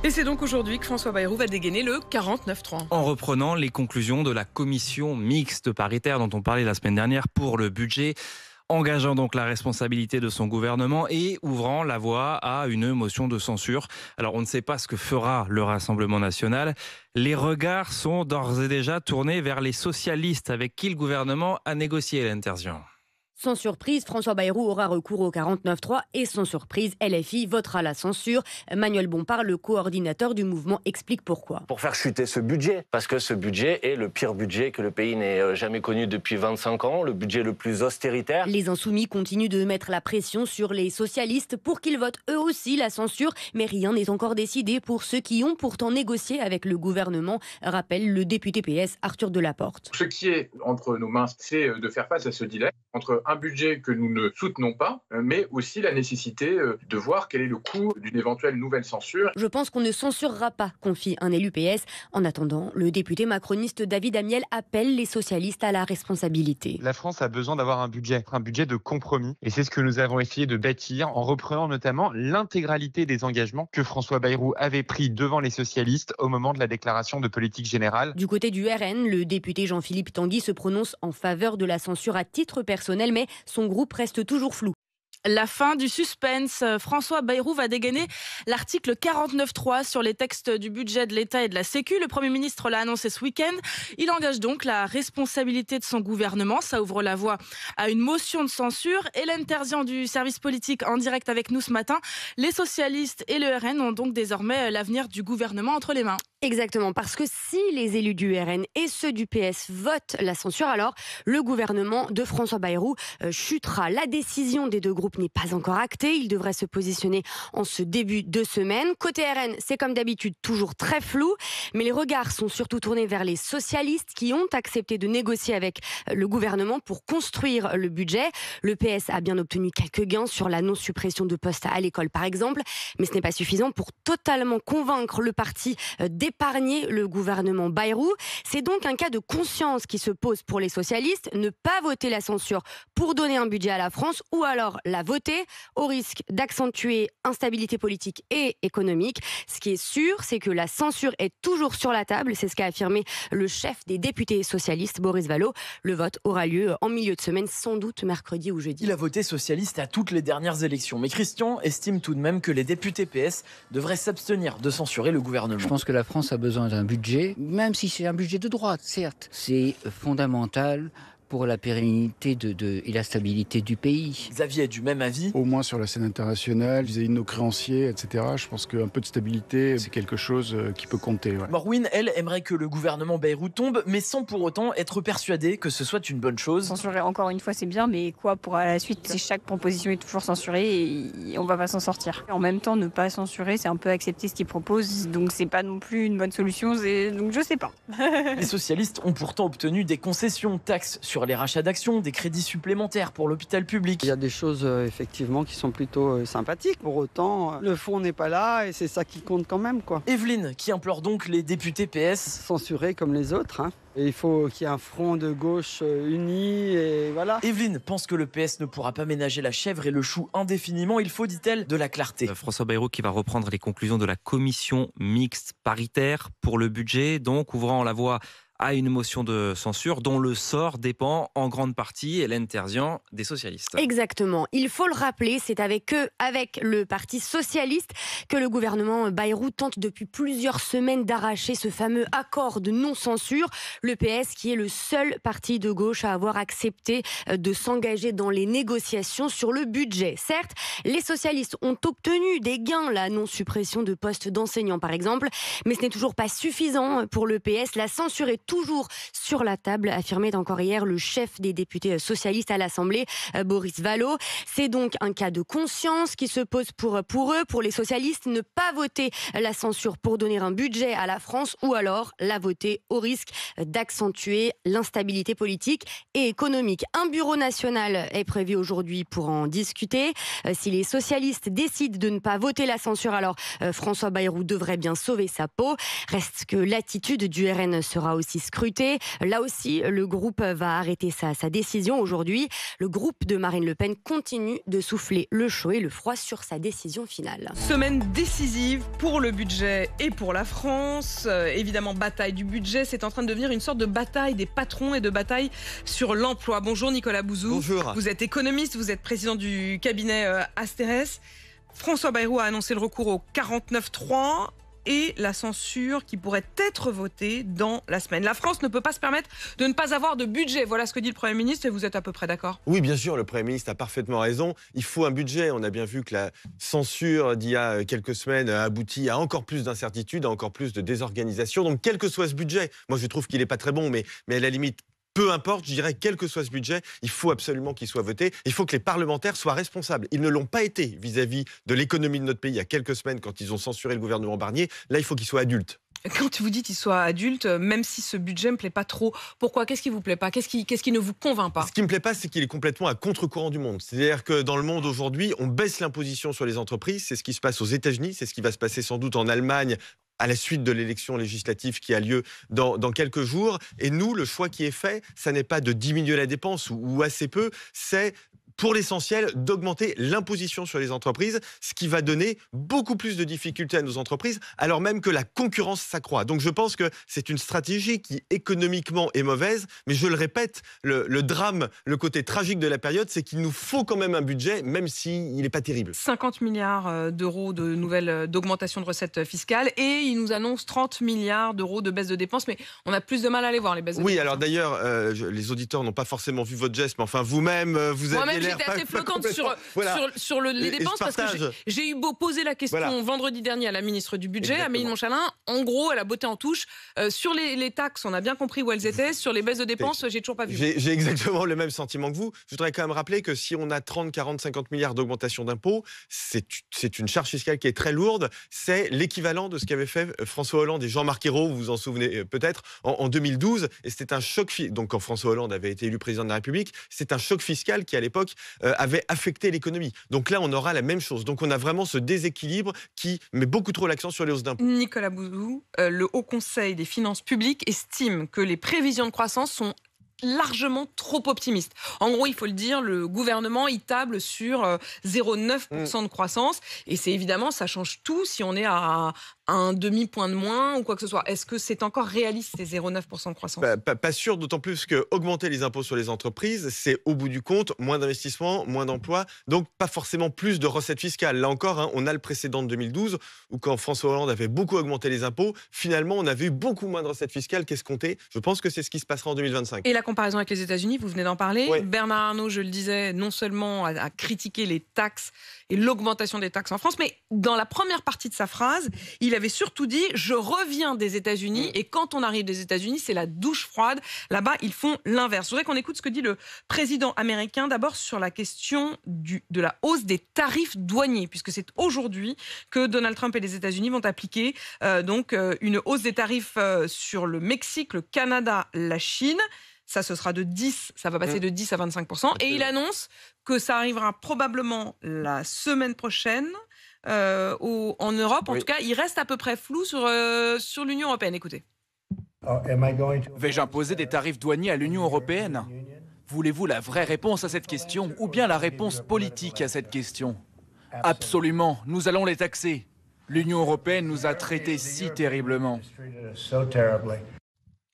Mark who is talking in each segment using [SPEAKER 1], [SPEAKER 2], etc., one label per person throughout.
[SPEAKER 1] Et c'est donc aujourd'hui que François Bayrou va dégainer le 49.3.
[SPEAKER 2] En reprenant les conclusions de la commission mixte paritaire dont on parlait la semaine dernière pour le budget, engageant donc la responsabilité de son gouvernement et ouvrant la voie à une motion de censure. Alors on ne sait pas ce que fera le Rassemblement national. Les regards sont d'ores et déjà tournés vers les socialistes avec qui le gouvernement a négocié l'interdiction.
[SPEAKER 3] Sans surprise, François Bayrou aura recours au 49.3 et sans surprise, LFI votera la censure. Manuel Bompard, le coordinateur du mouvement, explique pourquoi.
[SPEAKER 4] Pour faire chuter ce budget, parce que ce budget est le pire budget que le pays n'ait jamais connu depuis 25 ans, le budget le plus austéritaire.
[SPEAKER 3] Les Insoumis continuent de mettre la pression sur les socialistes pour qu'ils votent eux aussi la censure, mais rien n'est encore décidé pour ceux qui ont pourtant négocié avec le gouvernement, rappelle le député PS Arthur Delaporte.
[SPEAKER 5] Ce qui est entre nos mains, c'est de faire face à ce dilemme entre un budget que nous ne soutenons pas, mais aussi la nécessité de voir quel est le coût d'une éventuelle nouvelle censure.
[SPEAKER 3] Je pense qu'on ne censurera pas, confie un élu PS. En attendant, le député macroniste David Amiel appelle les socialistes à la responsabilité.
[SPEAKER 6] La France a besoin d'avoir un budget de compromis. Et c'est ce que nous avons essayé de bâtir en reprenant notamment l'intégralité des engagements que François Bayrou avait pris devant les socialistes au moment de la déclaration de politique générale.
[SPEAKER 3] Du côté du RN, le député Jean-Philippe Tanguy se prononce en faveur de la censure à titre personnel, mais son groupe reste toujours flou.
[SPEAKER 1] La fin du suspense. François Bayrou va dégainer l'article 49.3 sur les textes du budget de l'État et de la Sécu. Le Premier ministre l'a annoncé ce week-end. Il engage donc la responsabilité de son gouvernement. Ça ouvre la voie à une motion de censure. Hélène Terzian du service politique en direct avec nous ce matin. Les socialistes et le RN ont donc désormais l'avenir du gouvernement entre les mains.
[SPEAKER 3] Exactement, parce que si les élus du RN et ceux du PS votent la censure, alors le gouvernement de François Bayrou chutera. La décision des deux groupes n'est pas encore actée. Ils devraient se positionner en ce début de semaine. Côté RN, c'est comme d'habitude toujours très flou, mais les regards sont surtout tournés vers les socialistes qui ont accepté de négocier avec le gouvernement pour construire le budget. Le PS a bien obtenu quelques gains sur la non-suppression de postes à l'école, par exemple, mais ce n'est pas suffisant pour totalement convaincre le parti d'épargner le gouvernement Bayrou. C'est donc un cas de conscience qui se pose pour les socialistes, ne pas voter la censure pour donner un budget à la France ou alors la voter au risque d'accentuer instabilité politique et économique. Ce qui est sûr, c'est que la censure est toujours sur la table, c'est ce qu'a affirmé le chef des députés socialistes, Boris Vallaud. Le vote aura lieu en milieu de semaine, sans doute mercredi ou jeudi.
[SPEAKER 7] Il a voté socialiste à toutes les dernières élections, mais Christian estime tout de même que les députés PS devraient s'abstenir de censurer le gouvernement.
[SPEAKER 8] Je pense que la France a besoin d'un budget, même si c'est un budget de droite, certes. C'est fondamental pour la pérennité et la stabilité du pays.
[SPEAKER 7] Xavier est du même avis.
[SPEAKER 9] Au moins sur la scène internationale, vis-à-vis de nos créanciers, etc. Je pense qu'un peu de stabilité, c'est quelque chose qui peut compter. Ouais.
[SPEAKER 7] Maureen, elle, aimerait que le gouvernement Bayrou tombe, mais sans pour autant être persuadée que ce soit une bonne chose.
[SPEAKER 10] Censurer encore une fois, c'est bien, mais quoi pour à la suite? Si chaque proposition est toujours censurée, et on va pas s'en sortir. En même temps, ne pas censurer, c'est un peu accepter ce qu'ils proposent, donc c'est pas non plus une bonne solution, donc je sais pas.
[SPEAKER 7] Les socialistes ont pourtant obtenu des concessions, taxes sur les rachats d'actions, des crédits supplémentaires pour l'hôpital public.
[SPEAKER 11] Il y a des choses effectivement qui sont plutôt sympathiques. Pour autant, le fond n'est pas là et c'est ça qui compte quand même, quoi.
[SPEAKER 7] Evelyne, qui implore donc les députés PS.
[SPEAKER 11] Censurés comme les autres, hein. Et il faut qu'il y ait un front de gauche uni et voilà.
[SPEAKER 7] Evelyne pense que le PS ne pourra pas ménager la chèvre et le chou indéfiniment. Il faut, dit-elle, de la clarté.
[SPEAKER 2] François Bayrou qui va reprendre les conclusions de la commission mixte paritaire pour le budget, donc ouvrant la voie à une motion de censure dont le sort dépend en grande partie, Hélène Terzian, des socialistes.
[SPEAKER 3] Exactement. Il faut le rappeler, c'est avec le Parti socialiste que le gouvernement Bayrou tente depuis plusieurs semaines d'arracher ce fameux accord de non-censure. Le PS qui est le seul parti de gauche à avoir accepté de s'engager dans les négociations sur le budget. Certes, les socialistes ont obtenu des gains, la non-suppression de postes d'enseignants par exemple, mais ce n'est toujours pas suffisant pour le PS. La censure est toujours sur la table, affirmait encore hier le chef des députés socialistes à l'Assemblée, Boris Vallaud. C'est donc un cas de conscience qui se pose pour eux, pour les socialistes, ne pas voter la censure pour donner un budget à la France ou alors la voter au risque d'accentuer l'instabilité politique et économique. Un bureau national est prévu aujourd'hui pour en discuter. Si les socialistes décident de ne pas voter la censure, alors François Bayrou devrait bien sauver sa peau. Reste que l'attitude du RN sera aussi aussi scruté. Là aussi, le groupe va arrêter sa décision aujourd'hui. Le groupe de Marine Le Pen continue de souffler le chaud et le froid sur sa décision finale.
[SPEAKER 12] Semaine décisive pour le budget et pour la France. Évidemment, bataille du budget, c'est en train de devenir une sorte de bataille des patrons et de bataille sur l'emploi. Bonjour Nicolas Bouzou.
[SPEAKER 13] Bonjour.
[SPEAKER 12] Vous êtes économiste, vous êtes président du cabinet Asterès. François Bayrou a annoncé le recours au 49.3 et la censure qui pourrait être votée dans la semaine. La France ne peut pas se permettre de ne pas avoir de budget. Voilà ce que dit le Premier ministre et vous êtes à peu près d'accord?
[SPEAKER 13] Oui, bien sûr, le Premier ministre a parfaitement raison. Il faut un budget. On a bien vu que la censure d'il y a quelques semaines a abouti à encore plus d'incertitudes, à encore plus de désorganisation. Donc, quel que soit ce budget, moi je trouve qu'il n'est pas très bon, mais à la limite, peu importe, je dirais, quel que soit ce budget, il faut absolument qu'il soit voté. Il faut que les parlementaires soient responsables. Ils ne l'ont pas été vis-à-vis de l'économie de notre pays il y a quelques semaines quand ils ont censuré le gouvernement Barnier. Là, il faut qu'ils soient adultes.
[SPEAKER 12] Quand vous dites qu'il soit adulte, même si ce budget ne me plaît pas trop, pourquoi? Qu'est-ce qui vous plaît pas? Qu'est-ce qui ne vous convainc pas?
[SPEAKER 13] Ce qui me plaît pas, c'est qu'il est complètement à contre-courant du monde. C'est-à-dire que dans le monde aujourd'hui, on baisse l'imposition sur les entreprises. C'est ce qui se passe aux États-Unis, c'est ce qui va se passer sans doute en Allemagne à la suite de l'élection législative qui a lieu dans quelques jours. Et nous, le choix qui est fait, ça n'est pas de diminuer la dépense ou assez peu, c'est pour l'essentiel, d'augmenter l'imposition sur les entreprises, ce qui va donner beaucoup plus de difficultés à nos entreprises, alors même que la concurrence s'accroît. Donc je pense que c'est une stratégie qui économiquement est mauvaise, mais je le répète, le drame, le côté tragique de la période, c'est qu'il nous faut quand même un budget, même s'il n'est pas terrible.
[SPEAKER 12] 50 milliards d'euros d'augmentation de recettes fiscales et il nous annonce 30 milliards d'euros de baisse de dépenses, mais on a plus de mal à les voir, les baisses de dépenses.
[SPEAKER 13] Oui, alors d'ailleurs, les auditeurs n'ont pas forcément vu votre geste, mais enfin vous-même, vous aviez
[SPEAKER 12] j'étais assez flottante sur les dépenses parce que j'ai eu beau poser la question vendredi dernier à la ministre du Budget, Amélie Montchalin. En gros, elle a botté en touche. Sur les taxes, on a bien compris où elles étaient. Sur les baisses de dépenses, j'ai toujours pas vu.
[SPEAKER 13] J'ai exactement le même sentiment que vous. Je voudrais quand même rappeler que si on a 30, 40, 50 milliards d'augmentation d'impôts, c'est une charge fiscale qui est très lourde. C'est l'équivalent de ce qu'avait fait François Hollande et Jean-Marc Ayrault, vous vous en souvenez peut-être, en 2012. Et c'était un choc fiscal. Donc quand François Hollande avait été élu président de la République, c'est un choc fiscal qui, à l'époque, avait affecté l'économie. Donc là, on aura la même chose. Donc on a vraiment ce déséquilibre qui met beaucoup trop l'accent sur les hausses d'impôts.
[SPEAKER 12] Nicolas Bouzou, le Haut Conseil des finances publiques estime que les prévisions de croissance sont largement trop optimiste. En gros, il faut le dire, le gouvernement il table sur 0,9% de croissance et c'est évidemment, ça change tout si on est à un demi-point de moins ou quoi que ce soit. Est-ce que c'est encore réaliste ces 0,9% de croissance?
[SPEAKER 13] Pas sûr, d'autant plus que augmenter les impôts sur les entreprises, c'est au bout du compte moins d'investissement, moins d'emplois, donc pas forcément plus de recettes fiscales. Là encore, on a le précédent de 2012 où quand François Hollande avait beaucoup augmenté les impôts, finalement on avait eu beaucoup moins de recettes fiscales qu'escompté. Je pense que c'est ce qui se passera en 2025.
[SPEAKER 12] Et la comparaison avec les États-Unis, vous venez d'en parler.
[SPEAKER 13] Oui.
[SPEAKER 12] Bernard Arnault, je le disais, non seulement a critiqué les taxes et l'augmentation des taxes en France, mais dans la première partie de sa phrase, il avait surtout dit « Je reviens des États-Unis » et quand on arrive des États-Unis, c'est la douche froide. Là-bas, ils font l'inverse. Je voudrais qu'on écoute ce que dit le président américain, d'abord sur la question de la hausse des tarifs douaniers, puisque c'est aujourd'hui que Donald Trump et les États-Unis vont appliquer une hausse des tarifs sur le Mexique, le Canada, la Chine. Ça, ce sera ça va passer de 10 à 25%. Et il annonce que ça arrivera probablement la semaine prochaine en Europe. En tout cas, il reste à peu près flou sur l'Union européenne. Écoutez.
[SPEAKER 14] Vais-je imposer des tarifs douaniers à l'Union européenne? Voulez-vous la vraie réponse à cette question ou bien la réponse politique à cette question? Absolument, nous allons les taxer. L'Union européenne nous a traités si terriblement.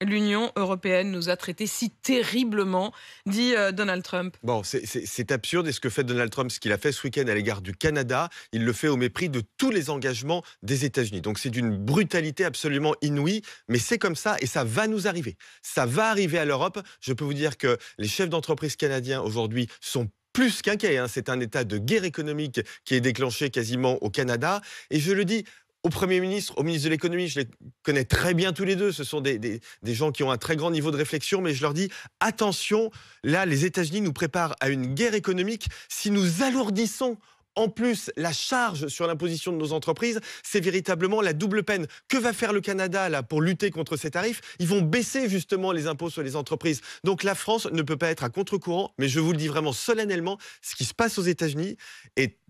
[SPEAKER 12] L'Union européenne nous a traités si terriblement, dit Donald Trump.
[SPEAKER 13] Bon, c'est absurde. Et ce que fait Donald Trump, ce qu'il a fait ce week-end à l'égard du Canada, il le fait au mépris de tous les engagements des États-Unis. Donc c'est d'une brutalité absolument inouïe, mais c'est comme ça et ça va nous arriver. Ça va arriver à l'Europe. Je peux vous dire que les chefs d'entreprise canadiens aujourd'hui sont plus qu'inquiets. C'est un état de guerre économique qui est déclenché quasiment au Canada. Et je le dis au Premier ministre, au ministre de l'économie, je les connais très bien tous les deux. Ce sont des gens qui ont un très grand niveau de réflexion, mais je leur dis attention, là, les États-Unis nous préparent à une guerre économique. Si nous alourdissons en plus la charge sur l'imposition de nos entreprises, c'est véritablement la double peine. Que va faire le Canada là pour lutter contre ces tarifs? Ils vont baisser justement les impôts sur les entreprises. Donc la France ne peut pas être à contre-courant, mais je vous le dis vraiment solennellement, ce qui se passe aux États-Unis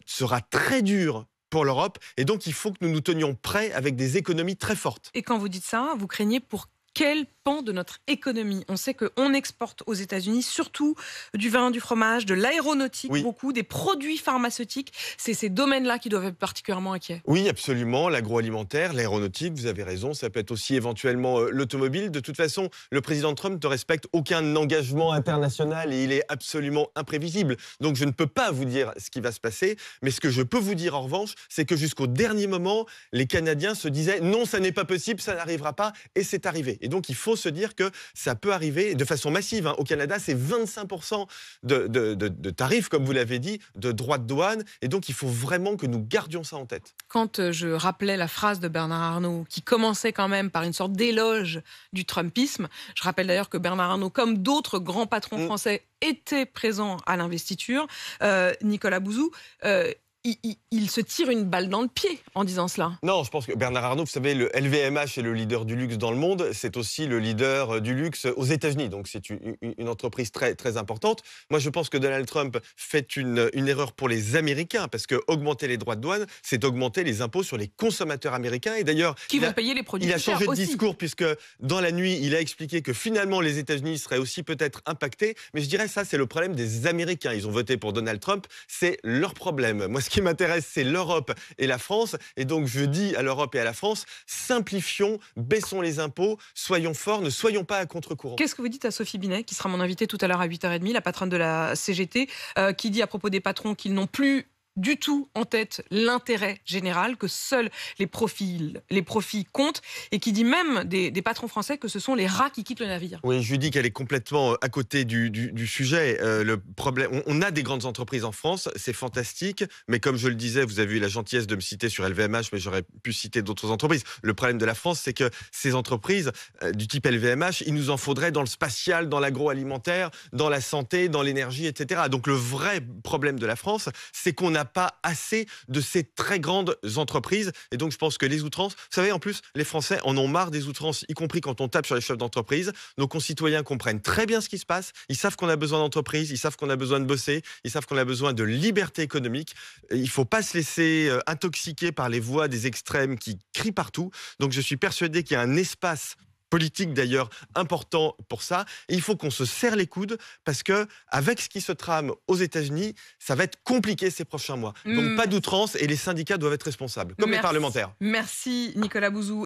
[SPEAKER 13] sera très dur pour l'Europe, et donc il faut que nous nous tenions prêts avec des économies très fortes.
[SPEAKER 12] Et quand vous dites ça, vous craignez pour quel pan de notre économie? On sait qu'on exporte aux États-Unis surtout du vin, du fromage, de l'aéronautique, beaucoup, des produits pharmaceutiques. C'est ces domaines-là qui doivent être particulièrement inquiets.
[SPEAKER 13] Oui, absolument. L'agroalimentaire, l'aéronautique, vous avez raison. Ça peut être aussi éventuellement l'automobile. De toute façon, le président Trump ne respecte aucun engagement international et il est absolument imprévisible. Donc je ne peux pas vous dire ce qui va se passer. Mais ce que je peux vous dire en revanche, c'est que jusqu'au dernier moment, les Canadiens se disaient non, ça n'est pas possible, ça n'arrivera pas. Et c'est arrivé. Et donc il faut se dire que ça peut arriver de façon massive. Au Canada, c'est 25% de tarifs, comme vous l'avez dit, de droits de douane. Et donc il faut vraiment que nous gardions ça en tête.
[SPEAKER 12] Quand je rappelais la phrase de Bernard Arnault, qui commençait quand même par une sorte d'éloge du Trumpisme, je rappelle d'ailleurs que Bernard Arnault, comme d'autres grands patrons français, était présent à l'investiture, Nicolas Bouzou, il se tire une balle dans le pied en disant cela.
[SPEAKER 13] Non, je pense que Bernard Arnault, vous savez, le LVMH est le leader du luxe dans le monde, c'est aussi le leader du luxe aux États-Unis, donc c'est une entreprise très, très importante. Moi, je pense que Donald Trump fait une erreur pour les Américains, parce que augmenter les droits de douane, c'est augmenter les impôts sur les consommateurs américains. Et d'ailleurs,
[SPEAKER 12] qui vont payer les produits
[SPEAKER 13] il a changé de
[SPEAKER 12] aussi.
[SPEAKER 13] discours, puisque dans la nuit, il a expliqué que finalement, les États-Unis seraient aussi peut-être impactés. Mais je dirais ça, c'est le problème des Américains. Ils ont voté pour Donald Trump, c'est leur problème. Moi, ce qui m'intéresse, c'est l'Europe et la France. Et donc, je dis à l'Europe et à la France, simplifions, baissons les impôts, soyons forts, ne soyons pas à contre-courant.
[SPEAKER 12] Qu'est-ce que vous dites à Sophie Binet, qui sera mon invitée tout à l'heure à 8h30, la patronne de la CGT, qui dit à propos des patrons qu'ils n'ont plus du tout en tête l'intérêt général, que seuls les profits comptent, et qui dit même des patrons français que ce sont les rats qui quittent le navire.
[SPEAKER 13] Oui, je lui dis qu'elle est complètement à côté du sujet. Le problème, on a des grandes entreprises en France, c'est fantastique, mais comme je le disais, vous avez eu la gentillesse de me citer sur LVMH, mais j'aurais pu citer d'autres entreprises. Le problème de la France, c'est que ces entreprises du type LVMH, il nous en faudrait dans le spatial, dans l'agroalimentaire, dans la santé, dans l'énergie, etc. Donc le vrai problème de la France, c'est qu'on n'a pas assez de ces très grandes entreprises. Et donc, je pense que les outrances... Vous savez, en plus, les Français en ont marre des outrances, y compris quand on tape sur les chefs d'entreprise. Nos concitoyens comprennent très bien ce qui se passe. Ils savent qu'on a besoin d'entreprise, ils savent qu'on a besoin de bosser, ils savent qu'on a besoin de liberté économique. Il ne faut pas se laisser intoxiquer par les voix des extrêmes qui crient partout. Donc, je suis persuadé qu'il y a un espace politique d'ailleurs important pour ça. Et il faut qu'on se serre les coudes parce que avec ce qui se trame aux États-Unis, ça va être compliqué ces prochains mois. Donc pas d'outrance et les syndicats doivent être responsables, comme les parlementaires.
[SPEAKER 12] Merci Nicolas Bouzou.